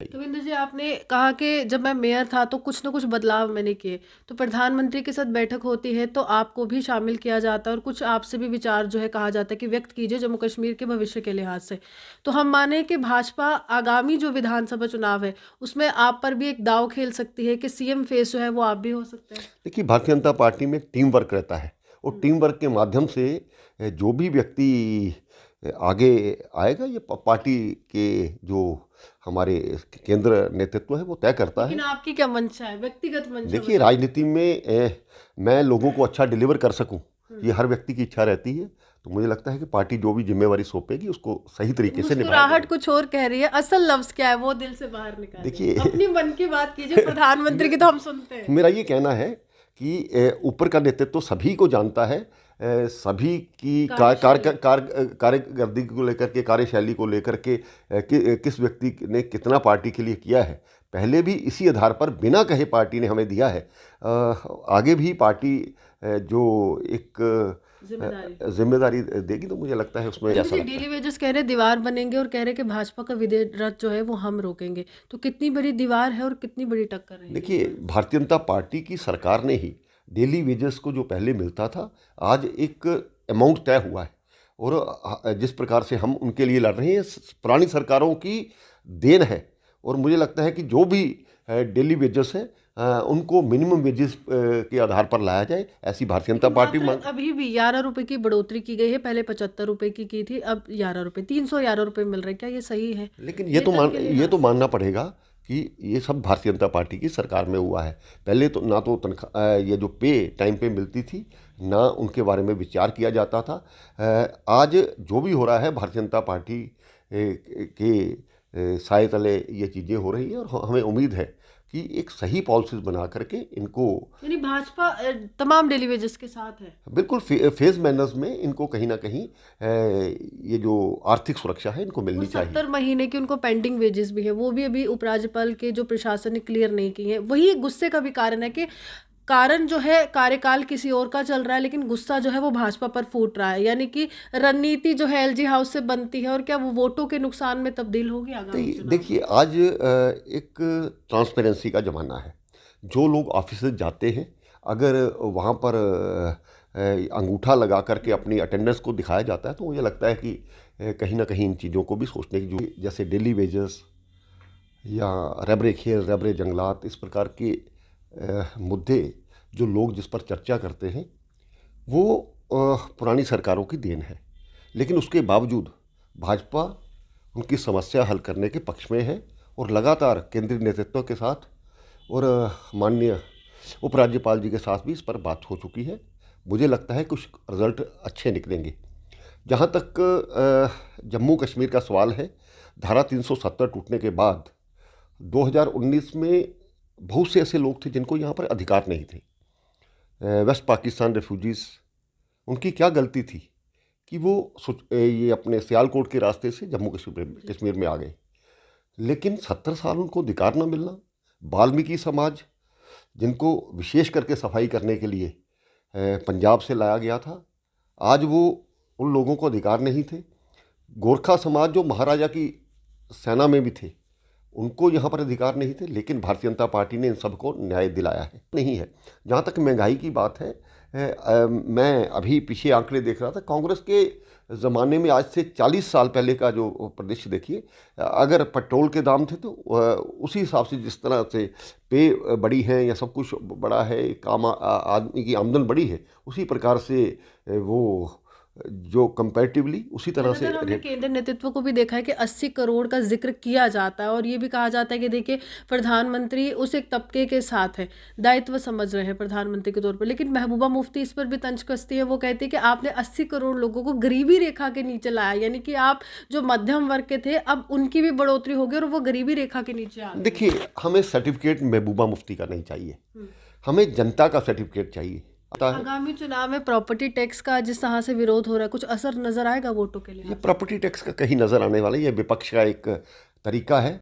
चाहिए। तो बिंदु जी, आपने कहा कि जब मैं मेयर था तो कुछ ना कुछ बदलाव मैंने किए, तो प्रधानमंत्री के साथ बैठक होती है तो आपको भी शामिल किया जाता है और कुछ आपसे भी विचार जो है कहा जाता है कि व्यक्त कीजिए जम्मू कश्मीर के भविष्य के लिहाज से। तो हम माने कि भाजपा आगामी जो विधानसभा चुनाव है उसमें आप पर भी एक दाव खेल सकती है कि सीएम फेस जो है वो आप भी हो सकते हैं। देखिए, भारतीय जनता पार्टी में टीम वर्क रहता है और टीम वर्क के माध्यम से जो भी व्यक्ति आगे आएगा, ये पार्टी के जो हमारे केंद्र नेतृत्व है वो तय करता लेकिन है। आपकी क्या मंशा है, व्यक्तिगत मंशा देखिए, बताइए। राजनीति में मैं लोगों को अच्छा डिलीवर कर सकूं, ये हर व्यक्ति की इच्छा रहती है। तो मुझे लगता है कि पार्टी जो भी जिम्मेवारी सौंपेगी उसको सही तरीके से निभाया मुस्कुराहट जाएगा। कुछ और कह रही है, असल लफ्ज क्या है वो दिल से बाहर निकालिए, देखिए, अपनी मन की बात कीजिए, प्रधानमंत्री की तो हम सुनते हैं। मेरा ये कहना है कि ऊपर का नेतृत्व तो सभी को जानता है, सभी की कार्यशैली। कार्यकर्दगी को लेकर के, कार्यशैली को लेकर के, किस व्यक्ति ने कितना पार्टी के लिए किया है, पहले भी इसी आधार पर बिना कहे पार्टी ने हमें दिया है। आगे भी पार्टी जो एक जिम्मेदारी देगी तो मुझे लगता है उसमें ऐसा जी, लगता डेली है। वेजेस कह रहे दीवार बनेंगे और कह रहे कि भाजपा का विजय रथ जो है वो हम रोकेंगे, तो कितनी बड़ी दीवार है और कितनी बड़ी टक्कर रहेगी इस देखिए, बार? भारतीय जनता पार्टी की सरकार ने ही डेली वेजेस को जो पहले मिलता था, आज एक अमाउंट तय हुआ है और जिस प्रकार से हम उनके लिए लड़ रहे हैं, पुरानी सरकारों की देन है। और मुझे लगता है कि जो भी डेली वेजेस है, उनको मिनिमम वेजेस के आधार पर लाया जाए, ऐसी भारतीय जनता लेकिन पार्टी मात्र मांग। अभी भी 11 रुपए की बढ़ोतरी की गई है, पहले 75 रुपए की थी, अब 11 रुपए, 311 रुपए मिल रहे हैं, क्या ये सही है लेकिन वेतन के ये लिहाज तो से? मानना पड़ेगा कि ये सब भारतीय जनता पार्टी की सरकार में हुआ है। पहले तो ना तो तनख्वाह, ये जो पे टाइम पे मिलती थी, ना उनके बारे में विचार किया जाता था। आज जो भी हो रहा है भारतीय जनता पार्टी के साए तले ये चीज़ें हो रही हैं और हमें उम्मीद है कि एक सही पॉलिसीज बना करके इनको यानी भाजपा तमाम डेली वेजेस के साथ है। बिल्कुल फेज मैनर्स में इनको कहीं ना कहीं ये जो आर्थिक सुरक्षा है इनको वो मिलनी चाहिए। 70 महीने की उनको पेंडिंग वेजेस भी है, वो भी अभी उपराज्यपाल के जो प्रशासन ने क्लियर नहीं की है। वही एक गुस्से का भी कारण है कि कारण जो है कार्यकाल किसी और का चल रहा है लेकिन गुस्सा जो है वो भाजपा पर फूट रहा है, यानी कि रणनीति जो है एलजी हाउस से बनती है और क्या वो वोटों के नुकसान में तब्दील होगी आगामी चुनाव देखिए, में? आज एक ट्रांसपेरेंसी का ज़माना है। जो लोग ऑफिस जाते हैं, अगर वहाँ पर अंगूठा लगा करके अपनी अटेंडेंस को दिखाया जाता है तो मुझे लगता है कि कहीं ना कहीं इन चीज़ों को भी सोचने की जो जैसे डेली वेजेस या रबरे खेल, रबरे जंगलात, इस प्रकार के मुद्दे जो लोग जिस पर चर्चा करते हैं, वो पुरानी सरकारों की देन है। लेकिन उसके बावजूद भाजपा उनकी समस्या हल करने के पक्ष में है और लगातार केंद्रीय नेतृत्व के साथ और माननीय उपराज्यपाल जी के साथ भी इस पर बात हो चुकी है। मुझे लगता है कुछ रिजल्ट अच्छे निकलेंगे। जहाँ तक जम्मू कश्मीर का सवाल है, धारा 370 टूटने के बाद 2019 में बहुत से ऐसे लोग थे जिनको यहाँ पर अधिकार नहीं थे। वेस्ट पाकिस्तान रेफ्यूजीज़, उनकी क्या गलती थी कि वो ये अपने सियालकोट के रास्ते से जम्मू कश्मीर में आ गए। लेकिन 70 साल उनको अधिकार न मिलना, वाल्मीकि समाज जिनको विशेष करके सफाई करने के लिए पंजाब से लाया गया था, आज वो उन लोगों को अधिकार नहीं थे। गोरखा समाज जो महाराजा की सेना में भी थे, उनको यहाँ पर अधिकार नहीं थे, लेकिन भारतीय जनता पार्टी ने इन सबको न्याय दिलाया है। नहीं है। जहाँ तक महंगाई की बात है, मैं अभी पीछे आंकड़े देख रहा था, कांग्रेस के ज़माने में आज से 40 साल पहले का जो परिदृश्य देखिए, अगर पेट्रोल के दाम थे तो उसी हिसाब से जिस तरह से पे बड़ी है या सब कुछ बड़ा है, काम आदमी की आमदन बड़ी है, उसी प्रकार से वो जो कंपैरेटिवली उसी तरह से लगातार हमने रेट। केंद्र नेतृत्व को भी देखा है कि 80 करोड़ का जिक्र किया जाता है और ये भी कहा जाता है कि देखिए प्रधानमंत्री उस एक तबके के साथ है, दायित्व समझ रहे हैं प्रधानमंत्री के तौर पर। लेकिन महबूबा मुफ्ती इस पर भी तंज कसती है, वो कहती है कि आपने 80 करोड़ लोगों को गरीबी रेखा के नीचे लाया, यानी कि आप जो मध्यम वर्ग के थे अब उनकी भी बढ़ोतरी होगी और वो गरीबी रेखा के नीचे आ गए। देखिए, हमें सर्टिफिकेट महबूबा मुफ्ती का नहीं चाहिए, हमें जनता का सर्टिफिकेट चाहिए। आता है, आगामी चुनाव में प्रॉपर्टी टैक्स का जिस तरह से विरोध हो रहा है, कुछ असर नजर आएगा वोटों के ये लिए? प्रॉपर्टी टैक्स का कहीं नज़र आने वाला, ये विपक्ष का एक तरीका है।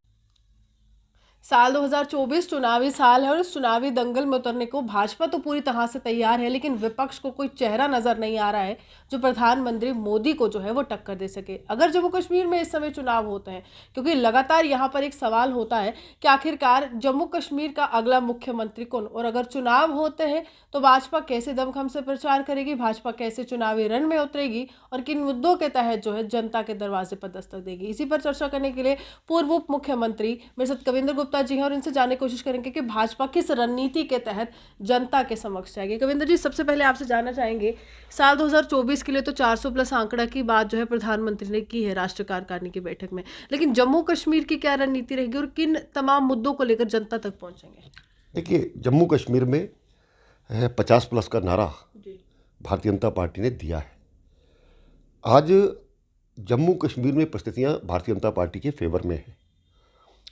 साल 2024 चुनावी साल है और इस चुनावी दंगल में उतरने को भाजपा तो पूरी तरह से तैयार है, लेकिन विपक्ष को कोई चेहरा नजर नहीं आ रहा है जो प्रधानमंत्री मोदी को जो है वो टक्कर दे सके अगर जम्मू कश्मीर में इस समय चुनाव होते हैं। क्योंकि लगातार यहाँ पर एक सवाल होता है कि आखिरकार जम्मू कश्मीर का अगला मुख्यमंत्री कौन, और अगर चुनाव होते हैं तो भाजपा कैसे दमखम से प्रचार करेगी, भाजपा कैसे चुनावी रण में उतरेगी और किन मुद्दों के तहत जो है जनता के दरवाजे पर दस्तक देगी। इसी पर चर्चा करने के लिए पूर्व उप मुख्यमंत्री मेरे साथ कविंद्र गुप्ता जी हैं और इनसे जानने की कोशिश करेंगे कि भाजपा किस रणनीति के तहत जनता के समक्ष जाएगी। कविंद्र जी, सबसे पहले आपसे जानना चाहेंगे, साल 2024 के लिए तो 400 प्लस आंकड़ा की बात जो है प्रधानमंत्री ने की है राष्ट्रीय कार्यकारिणी की बैठक में, लेकिन जम्मू कश्मीर की क्या रणनीति रहेगी और किन तमाम मुद्दों को लेकर जनता तक पहुंचेंगे? देखिए, जम्मू कश्मीर में 50 प्लस का नारा जी। भारतीय जनता पार्टी ने दिया है। आज जम्मू कश्मीर में परिस्थितियां भारतीय जनता पार्टी के फेवर में हैं।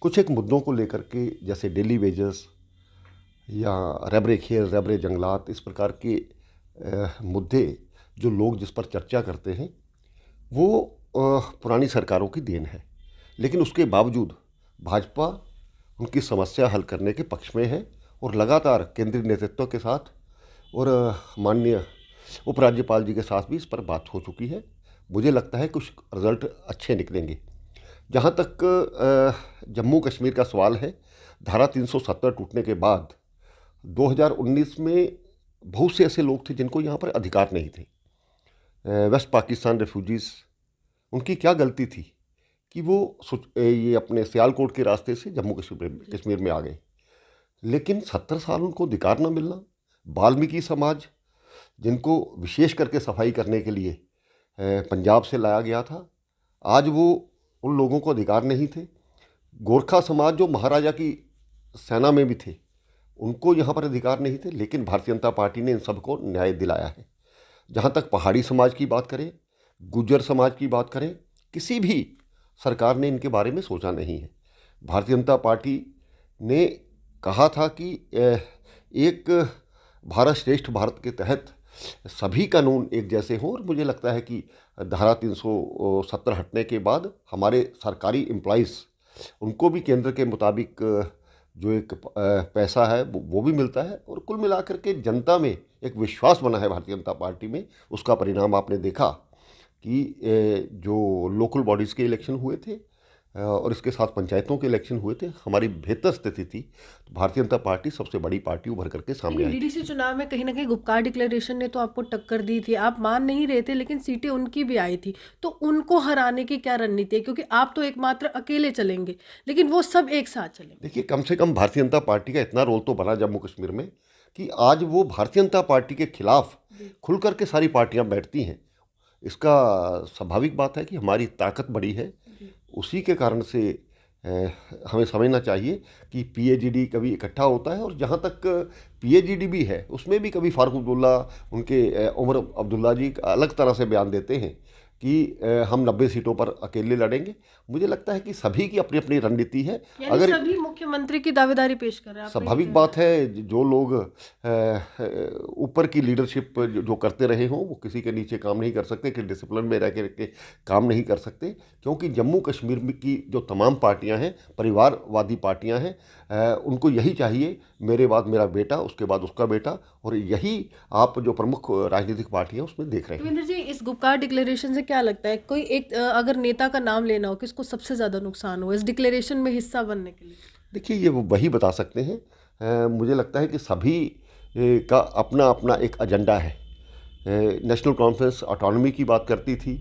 कुछ एक मुद्दों को लेकर के, जैसे डेली वेजेस या रबरे खेल, रबरे जंगलात, इस प्रकार के मुद्दे जो लोग जिस पर चर्चा करते हैं वो पुरानी सरकारों की देन है। लेकिन उसके बावजूद भाजपा उनकी समस्या हल करने के पक्ष में है और लगातार केंद्रीय नेतृत्व के साथ और माननीय उपराज्यपाल जी के साथ भी इस पर बात हो चुकी है। मुझे लगता है कुछ रिजल्ट अच्छे निकलेंगे। जहाँ तक जम्मू कश्मीर का सवाल है, धारा 370 टूटने के बाद 2019 में बहुत से ऐसे लोग थे जिनको यहाँ पर अधिकार नहीं थे। वेस्ट पाकिस्तान रेफ्यूजीज़, उनकी क्या गलती थी कि वो ये अपने सियालकोट के रास्ते से जम्मू कश्मीर में आ गए। लेकिन 70 साल उनको अधिकार न मिलना, वाल्मीकि समाज जिनको विशेष करके सफाई करने के लिए पंजाब से लाया गया था, आज वो उन लोगों को अधिकार नहीं थे। गोरखा समाज जो महाराजा की सेना में भी थे, उनको यहाँ पर अधिकार नहीं थे, लेकिन भारतीय जनता पार्टी ने इन सबको न्याय दिलाया है। जहाँ तक पहाड़ी समाज की बात करें, गुज्जर समाज की बात करें, किसी भी सरकार ने इनके बारे में सोचा नहीं है। भारतीय जनता पार्टी ने कहा था कि एक भारत श्रेष्ठ भारत के तहत सभी कानून एक जैसे हों, और मुझे लगता है कि धारा 370 हटने के बाद हमारे सरकारी एम्प्लॉइज़, उनको भी केंद्र के मुताबिक जो एक पैसा है वो भी मिलता है, और कुल मिलाकर के जनता में एक विश्वास बना है भारतीय जनता पार्टी में। उसका परिणाम आपने देखा कि जो लोकल बॉडीज़ के इलेक्शन हुए थे और इसके साथ पंचायतों के इलेक्शन हुए थे, हमारी बेहतर स्थिति थी। तो भारतीय जनता पार्टी सबसे बड़ी पार्टी उभर करके सामने आई। डीडीसी चुनाव में कहीं ना कहीं गुपकार डिक्लेरेशन ने तो आपको टक्कर दी थी, आप मान नहीं रहे थे, लेकिन सीटें उनकी भी आई थी। तो उनको हराने की क्या रणनीति है, क्योंकि आप तो एकमात्र अकेले चलेंगे लेकिन वो सब एक साथ चलेंगे? देखिए, कम से कम भारतीय जनता पार्टी का इतना रोल तो बना जम्मू कश्मीर में कि आज वो भारतीय जनता पार्टी के खिलाफ खुल करके सारी पार्टियां बैठती हैं। इसका स्वाभाविक बात है कि हमारी ताकत बड़ी है। उसी के कारण से हमें समझना चाहिए कि पीएजीडी कभी इकट्ठा होता है, और जहाँ तक पीएजीडी भी है उसमें भी कभी फारूक अब्दुल्ला, उनके उमर अब्दुल्ला जी अलग तरह से बयान देते हैं कि हम 90 सीटों पर अकेले लड़ेंगे। मुझे लगता है कि सभी की अपनी अपनी रणनीति है। अगर सभी मुख्यमंत्री की दावेदारी पेश कर रहे हैं, स्वाभाविक बात है, जो लोग ऊपर की लीडरशिप जो करते रहे हों वो किसी के नीचे काम नहीं कर सकते, कि डिसिप्लिन में रह के काम नहीं कर सकते। क्योंकि जम्मू कश्मीर की जो तमाम पार्टियां हैं, परिवारवादी पार्टियां हैं, उनको यही चाहिए, मेरे बाद मेरा बेटा, उसके बाद उसका बेटा, और यही आप जो प्रमुख राजनीतिक पार्टियां उसमें देख रहे हैं। रविंद्र जी, इस गुपकार डिक्लेरेशन से क्या लगता है, कोई एक अगर नेता का नाम लेना हो, किसको सबसे ज़्यादा नुकसान हो इस डिक्लेरेशन में हिस्सा बनने के लिए? देखिए, ये वो वही बता सकते हैं। मुझे लगता है कि सभी का अपना अपना एक एजेंडा है। नेशनल कॉन्फ्रेंस ऑटोनॉमी की बात करती थी,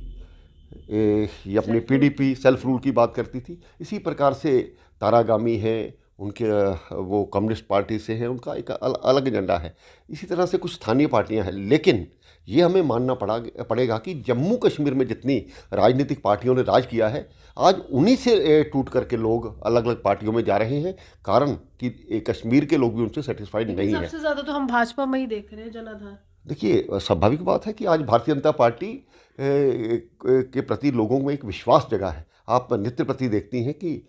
ये अपनी पीडीपी सेल्फ रूल की बात करती थी। इसी प्रकार से तारागामी है, उनके वो कम्युनिस्ट पार्टी से हैं, उनका एक अलग एजेंडा है। इसी तरह से कुछ स्थानीय पार्टियां हैं। लेकिन ये हमें मानना पड़ेगा कि जम्मू कश्मीर में जितनी राजनीतिक पार्टियों ने राज किया है, आज उन्हीं से टूट करके लोग अलग अलग पार्टियों में जा रहे हैं। कारण कि कश्मीर के लोग भी उनसे सेटिस्फाइड नहीं है। सबसे ज़्यादा तो हम भाजपा में ही देख रहे हैं जनाधार। देखिए, स्वाभाविक बात है कि आज भारतीय जनता पार्टी के प्रति लोगों में एक विश्वास जगा है। आप नित्य प्रति देखती हैं कि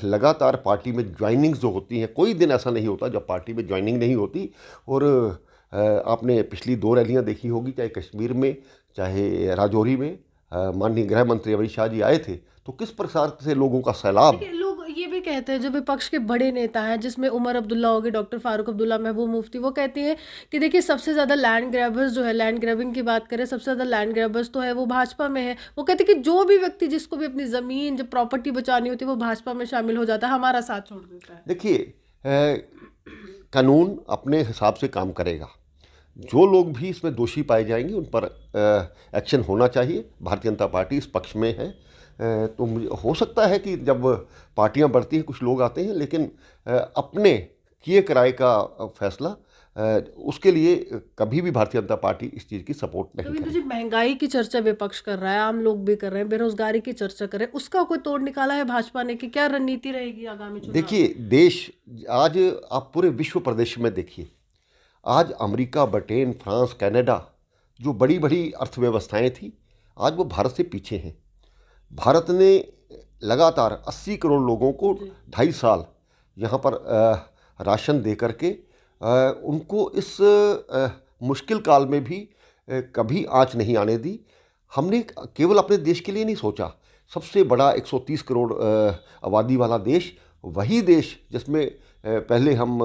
लगातार पार्टी में ज्वाइनिंग्स जो होती हैं, कोई दिन ऐसा नहीं होता जब पार्टी में ज्वाइनिंग नहीं होती। और आपने पिछली 2 रैलियां देखी होगी, चाहे कश्मीर में चाहे राजौरी में। माननीय गृह मंत्री अमित शाह जी आए थे, तो किस प्रकार से लोगों का सैलाब। लोग ये भी कहते हैं जो विपक्ष के बड़े नेता हैं, जिसमें उमर अब्दुल्ला हो गए, डॉक्टर फारूक अब्दुल्ला, महबूब मुफ्ती, वो कहती हैं कि देखिए सबसे ज़्यादा लैंड ग्रैबर्स जो है, लैंड ग्रैबिंग की बात करें, सबसे ज़्यादा लैंड ग्रैबर्स तो है वो भाजपा में है। वो कहते हैं कि जो भी व्यक्ति जिसको भी अपनी ज़मीन, जो प्रॉपर्टी बचानी होती है, वो भाजपा में शामिल हो जाता है, हमारा साथ छोड़ देता है। देखिए, कानून अपने हिसाब से काम करेगा। जो लोग भी इसमें दोषी पाए जाएंगे उन पर एक्शन होना चाहिए। भारतीय जनता पार्टी इस पक्ष में है। तो मुझे हो सकता है कि जब पार्टियां बढ़ती हैं कुछ लोग आते हैं, लेकिन अपने किए कराए का फैसला उसके लिए कभी भी भारतीय जनता पार्टी इस चीज़ की सपोर्ट नहीं रविंद्र करेगी। जी, महंगाई की चर्चा विपक्ष कर रहा है, आम लोग भी कर रहे हैं, बेरोजगारी की चर्चा कर रहे हैं, उसका कोई तोड़ निकाला है भाजपा ने कि क्या रणनीति रहेगी आगामी चुनाव में? देखिए, देश आज आप पूरे विश्व प्रदेश में देखिए, आज अमेरिका, ब्रिटेन, फ्रांस, कनाडा, जो बड़ी बड़ी अर्थव्यवस्थाएं थी, आज वो भारत से पीछे हैं। भारत ने लगातार 80 करोड़ लोगों को 2.5 साल यहाँ पर राशन दे करके उनको इस मुश्किल काल में भी कभी आंच नहीं आने दी। हमने केवल अपने देश के लिए नहीं सोचा। सबसे बड़ा 130 करोड़ आबादी वाला देश, वही देश जिसमें पहले हम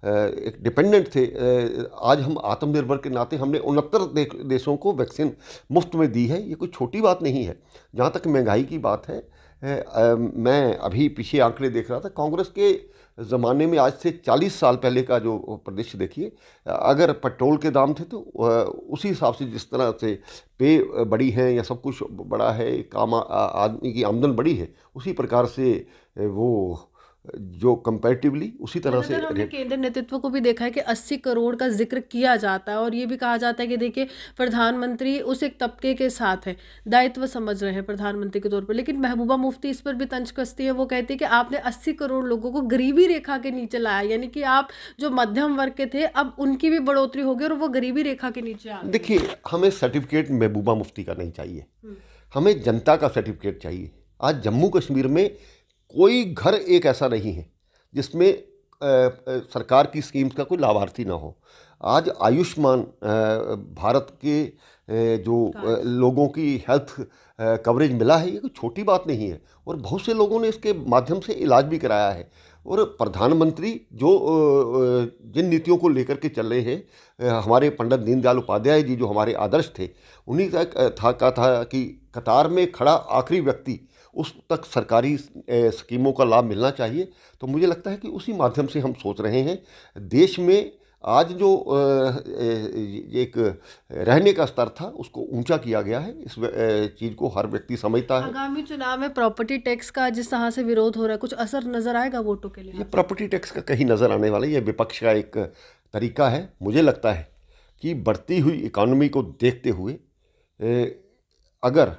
एक डिपेंडेंट थे, आज हम आत्मनिर्भर के नाते हमने 69 देशों को वैक्सीन मुफ्त में दी है। ये कोई छोटी बात नहीं है। जहाँ तक महंगाई की बात है, मैं अभी पीछे आंकड़े देख रहा था, कांग्रेस के ज़माने में आज से 40 साल पहले का जो परिदृश्य देखिए, अगर पेट्रोल के दाम थे तो उसी हिसाब से जिस तरह से पे बड़ी हैं या सब कुछ बड़ा है, काम आदमी की आमदन बड़ी है, उसी प्रकार से वो जो कंपैरेटिवली उसी तरह से लगातार हमने रेट। केंद्र नेतृत्व को भी देखा है कि 80 करोड़ का जिक्र किया जाता है और ये भी कहा जाता है कि देखिए प्रधानमंत्री उस एक तबके के साथ है, दायित्व समझ रहे हैं प्रधानमंत्री के तौर पर। लेकिन महबूबा मुफ्ती इस पर भी तंज कसती है। वो कहती है कि आपने 80 करोड़ लोगों को गरीबी रेखा के नीचे लाया, यानी कि आप जो मध्यम वर्ग के थे अब उनकी भी बढ़ोतरी हो गई और वो गरीबी रेखा के नीचे आ गए। देखिए, हमें सर्टिफिकेट महबूबा मुफ्ती का नहीं चाहिए, हमें जनता का सर्टिफिकेट चाहिए। आज जम्मू कश्मीर में कोई घर एक ऐसा नहीं है जिसमें सरकार की स्कीम्स का कोई लाभार्थी ना हो। आज आयुष्मान भारत के जो लोगों की हेल्थ कवरेज मिला है, ये कोई छोटी बात नहीं है और बहुत से लोगों ने इसके माध्यम से इलाज भी कराया है। और प्रधानमंत्री जो जिन नीतियों को लेकर के चल रहे हैं, हमारे पंडित दीनदयाल उपाध्याय जी जो हमारे आदर्श थे, उन्हीं का कहा था कि कतार में खड़ा आखिरी व्यक्ति उस तक सरकारी स्कीमों का लाभ मिलना चाहिए। तो मुझे लगता है कि उसी माध्यम से हम सोच रहे हैं। देश में आज जो एक रहने का स्तर था उसको ऊंचा किया गया है। इस चीज़ को हर व्यक्ति समझता है। आगामी चुनाव में प्रॉपर्टी टैक्स का जिस तरह से विरोध हो रहा है, कुछ असर नजर आएगा वोटों के लिए? ये प्रॉपर्टी टैक्स का कहीं नज़र आने वाला, ये विपक्ष का एक तरीका है। मुझे लगता है कि बढ़ती हुई इकॉनमी को देखते हुए अगर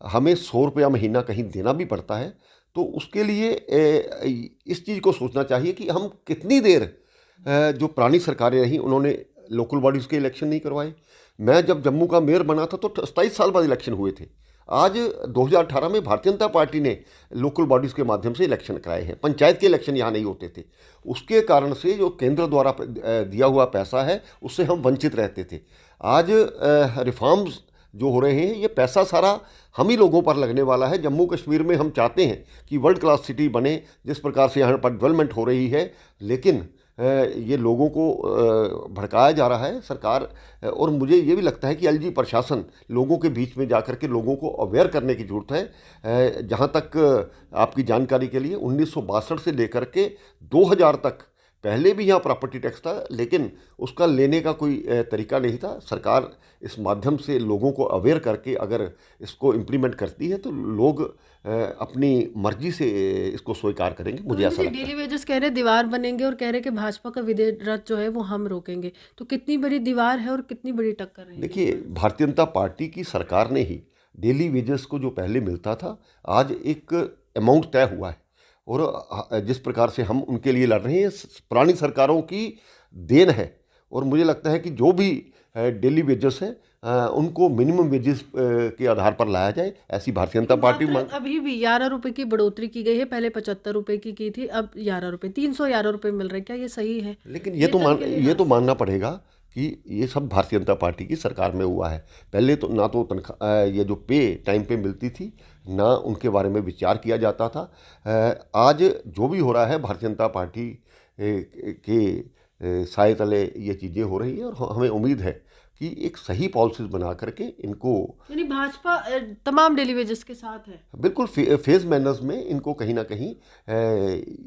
हमें 100 रुपया महीना कहीं देना भी पड़ता है तो उसके लिए इस चीज़ को सोचना चाहिए कि हम कितनी देर, जो पुरानी सरकारें रहीं उन्होंने लोकल बॉडीज़ के इलेक्शन नहीं करवाए। मैं जब जम्मू का मेयर बना था तो 27 साल बाद इलेक्शन हुए थे। आज 2018 में भारतीय जनता पार्टी ने लोकल बॉडीज़ के माध्यम से इलेक्शन कराए हैं। पंचायत के इलेक्शन यहाँ नहीं होते थे। उसके कारण से जो केंद्र द्वारा दिया हुआ पैसा है उससे हम वंचित रहते थे। आज रिफॉर्म्स जो हो रहे हैं, ये पैसा सारा हम ही लोगों पर लगने वाला है। जम्मू कश्मीर में हम चाहते हैं कि वर्ल्ड क्लास सिटी बने, जिस प्रकार से यहाँ पर डेवलपमेंट हो रही है, लेकिन ये लोगों को भड़काया जा रहा है सरकार। और मुझे ये भी लगता है कि एलजी प्रशासन लोगों के बीच में जाकर के लोगों को अवेयर करने की ज़रूरत है। जहाँ तक आपकी जानकारी के लिए 1962 से लेकर के 2000 तक पहले भी यहाँ प्रॉपर्टी टैक्स था, लेकिन उसका लेने का कोई तरीका नहीं था। सरकार इस माध्यम से लोगों को अवेयर करके अगर इसको इम्प्लीमेंट करती है तो लोग अपनी मर्जी से इसको स्वीकार करेंगे, मुझे ऐसा लगता है। डेली वेजेस कह रहे दीवार बनेंगे और कह रहे कि भाजपा का विजय रथ जो है वो हम रोकेंगे, तो कितनी बड़ी दीवार है और कितनी बड़ी टक्कर है? देखिए, भारतीय जनता पार्टी की सरकार ने ही डेली वेजेस को जो पहले मिलता था, आज एक अमाउंट तय हुआ है और जिस प्रकार से हम उनके लिए लड़ रहे हैं, पुरानी सरकारों की देन है। और मुझे लगता है कि जो भी डेली वेजेस हैं उनको मिनिमम वेजेस के आधार पर लाया जाए, ऐसी भारतीय जनता पार्टी मांग। अभी भी 11 रुपए की बढ़ोतरी की गई है, पहले 75 रुपए की थी, अब 11 रुपए, 311 रुपए मिल रहे हैं। क्या ये सही है? लेकिन ये तो मानना पड़ेगा कि ये सब भारतीय जनता पार्टी की सरकार में हुआ है। पहले तो ना तो तनख्वाह ये जो पे टाइम पे मिलती थी, ना उनके बारे में विचार किया जाता था। आज जो भी हो रहा है भारतीय जनता पार्टी के साए तले ये चीज़ें हो रही हैं, और हमें उम्मीद है कि एक सही पॉलिसीज बना करके इनको यानी भाजपा तमाम डेली वेजेस के साथ है। बिल्कुल फेज मैनर्स में इनको कहीं ना कहीं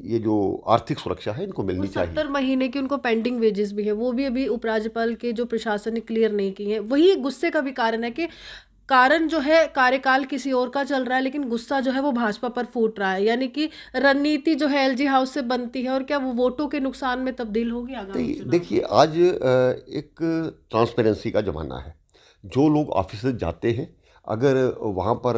ये जो आर्थिक सुरक्षा है इनको और मिलनी चाहिए। 70 महीने की उनको पेंडिंग वेजेस भी है, वो भी अभी उपराज्यपाल के जो प्रशासन ने क्लियर नहीं की है। वही गुस्से का भी कारण है कि कारण जो है कार्यकाल किसी और का चल रहा है, लेकिन गुस्सा जो है वो भाजपा पर फूट रहा है। यानी कि रणनीति जो है एलजी हाउस से बनती है, और क्या वो वोटों के नुकसान में तब्दील होगी आगामी चुनाव? देखिए, आज एक ट्रांसपेरेंसी का ज़माना है। जो लोग ऑफिस जाते हैं, अगर वहाँ पर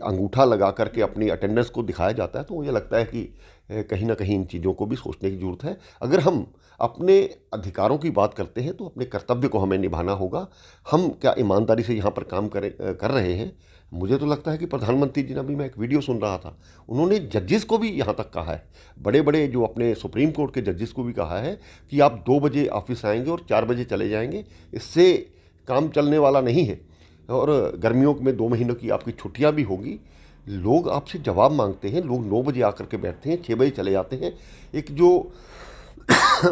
अंगूठा लगा करके अपनी अटेंडेंस को दिखाया जाता है, तो मुझे लगता है कि कहीं ना कहीं इन चीज़ों को भी सोचने की ज़रूरत है। अगर हम अपने अधिकारों की बात करते हैं तो अपने कर्तव्य को हमें निभाना होगा। हम क्या ईमानदारी से यहाँ पर काम कर रहे हैं? मुझे तो लगता है कि प्रधानमंत्री जी ने, अभी मैं एक वीडियो सुन रहा था, उन्होंने जजेस को भी यहाँ तक कहा है, बड़े बड़े जो अपने सुप्रीम कोर्ट के जजेस को भी कहा है कि आप 2 बजे ऑफिस आएंगे और 4 बजे चले जाएंगे, इससे काम चलने वाला नहीं है। और गर्मियों में 2 महीनों की आपकी छुट्टियां भी होगी। लोग आपसे जवाब मांगते हैं, लोग 9 बजे आकर के बैठते हैं, 6 बजे चले जाते हैं। एक जो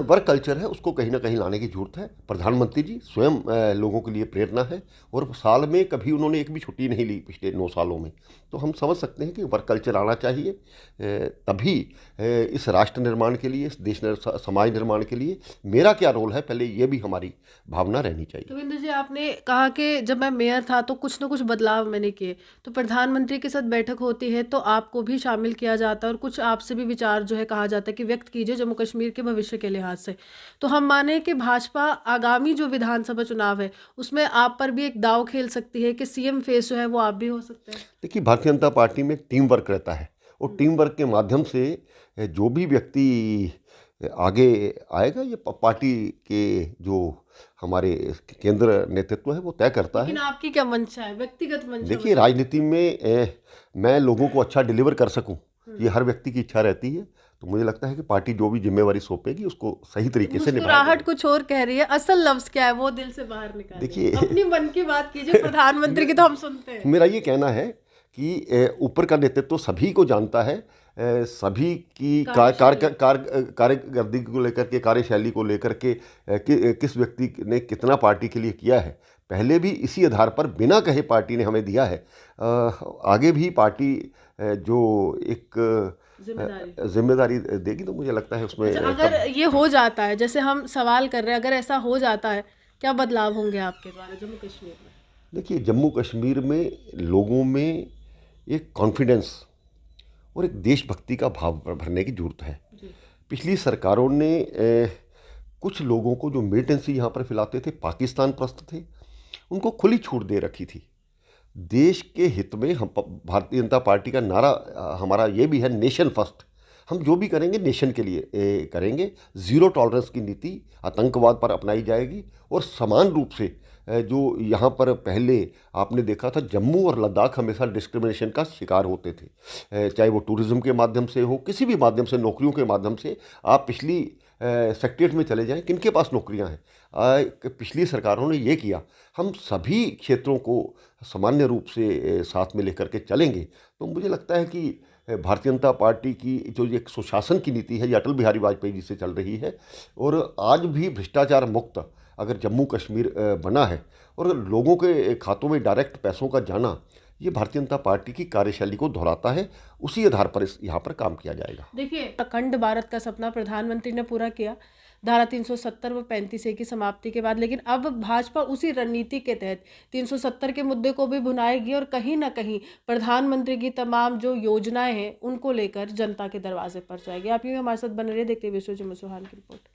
वर्क कल्चर है उसको कहीं ना कहीं लाने की जरूरत है। प्रधानमंत्री जी स्वयं लोगों के लिए प्रेरणा है, और साल में कभी उन्होंने एक भी छुट्टी नहीं ली पिछले 9 सालों में। तो हम समझ सकते हैं कि वर्क कल्चर आना चाहिए, तभी इस राष्ट्र निर्माण के लिए, इस देश समाज निर्माण के लिए मेरा क्या रोल है, पहले ये भी हमारी भावना रहनी चाहिए। रविंद्र जी, आपने कहा कि जब मैं मेयर था तो कुछ ना कुछ बदलाव मैंने किए, तो प्रधानमंत्री के साथ बैठक होती है तो आपको भी शामिल किया जाता है, और कुछ आपसे भी विचार जो है कहा जाता है कि व्यक्त कीजिए जम्मू कश्मीर के भविष्य के लिहाज से। तो हम माने कि भाजपा आगामी जो विधानसभा चुनाव है उसमें आप पर भी एक दाव खेल सकती है कि सीएम फेस जो है वो आप भी हो सकते हैं। देखिए, भारतीय जनता पार्टी में टीम वर्क रहता है, और टीम वर्क के माध्यम से जो भी व्यक्ति आगे आएगा, ये पार्टी के जो हमारे केंद्र नेतृत्व है वो तय करता है। लेकिन आपकी क्या मंशा है, व्यक्तिगत मंशा देखिए, राजनीति में मैं लोगों को अच्छा डिलीवर कर सकूं, ये हर व्यक्ति की इच्छा रहती है। तो मुझे लगता है कि पार्टी जो भी जिम्मेवारी सौंपेगी उसको सही तरीके से निभाएगी। मुस्कुराहट कुछ और कह रही है, असल लफ्ज क्या है वो दिल से बाहर निकालिए। देखिए, अपनी मन की बात कीजिए, प्रधानमंत्री की तो हम सुनते हैं। मेरा ये कहना है कि ऊपर का नेतृत्व सभी को जानता है, सभी की कार्यकर्दी को लेकर के, कार्यशैली को लेकर के, किस व्यक्ति ने कितना पार्टी के लिए किया है। पहले भी इसी आधार पर बिना कहे पार्टी ने हमें दिया है। आगे भी पार्टी जो एक जिम्मेदारी देगी, तो मुझे लगता है उसमें अच्छा, अगर ये हो जाता है जैसे हम सवाल कर रहे हैं, अगर ऐसा हो जाता है, क्या बदलाव होंगे आपके द्वारा जम्मू कश्मीर में? देखिए, जम्मू कश्मीर में लोगों में एक कॉन्फिडेंस और एक देशभक्ति का भाव भरने की जरूरत है। पिछली सरकारों ने कुछ लोगों को जो मिलिटेंसी यहाँ पर फैलाते थे, पाकिस्तान प्रस्त थे, उनको खुली छूट दे रखी थी। देश के हित में हम, भारतीय जनता पार्टी का नारा हमारा ये भी है, नेशन फर्स्ट। हम जो भी करेंगे नेशन के लिए करेंगे। ज़ीरो टॉलरेंस की नीति आतंकवाद पर अपनाई जाएगी, और समान रूप से जो यहाँ पर पहले आपने देखा था, जम्मू और लद्दाख हमेशा डिस्क्रिमिनेशन का शिकार होते थे, चाहे वो टूरिज़्म के माध्यम से हो, किसी भी माध्यम से, नौकरियों के माध्यम से। आप पिछली सेक्रेटरीट में चले जाएं, किनके पास नौकरियां हैं? पिछली सरकारों ने ये किया। हम सभी क्षेत्रों को सामान्य रूप से साथ में लेकर के चलेंगे, तो मुझे लगता है कि भारतीय जनता पार्टी की जो एक सुशासन की नीति है, ये अटल बिहारी वाजपेयी जी से चल रही है। और आज भी भ्रष्टाचार मुक्त अगर जम्मू कश्मीर बना है, और लोगों के खातों में डायरेक्ट पैसों का जाना, ये भारतीय जनता पार्टी की कार्यशैली को दोहराता है। उसी आधार पर यहाँ पर काम किया जाएगा। देखिए, अखंड भारत का सपना प्रधानमंत्री ने पूरा किया धारा 370 व 35A की समाप्ति के बाद, लेकिन अब भाजपा उसी रणनीति के तहत 370 के मुद्दे को भी भुनाएगी, और कहीं ना कहीं प्रधानमंत्री की तमाम जो योजनाएं हैं उनको लेकर जनता के दरवाजे पर जाएगी। आप यूँ हमारे साथ बने रहिए, देखते हुए विश्व जम्मू सुहान की रिपोर्ट।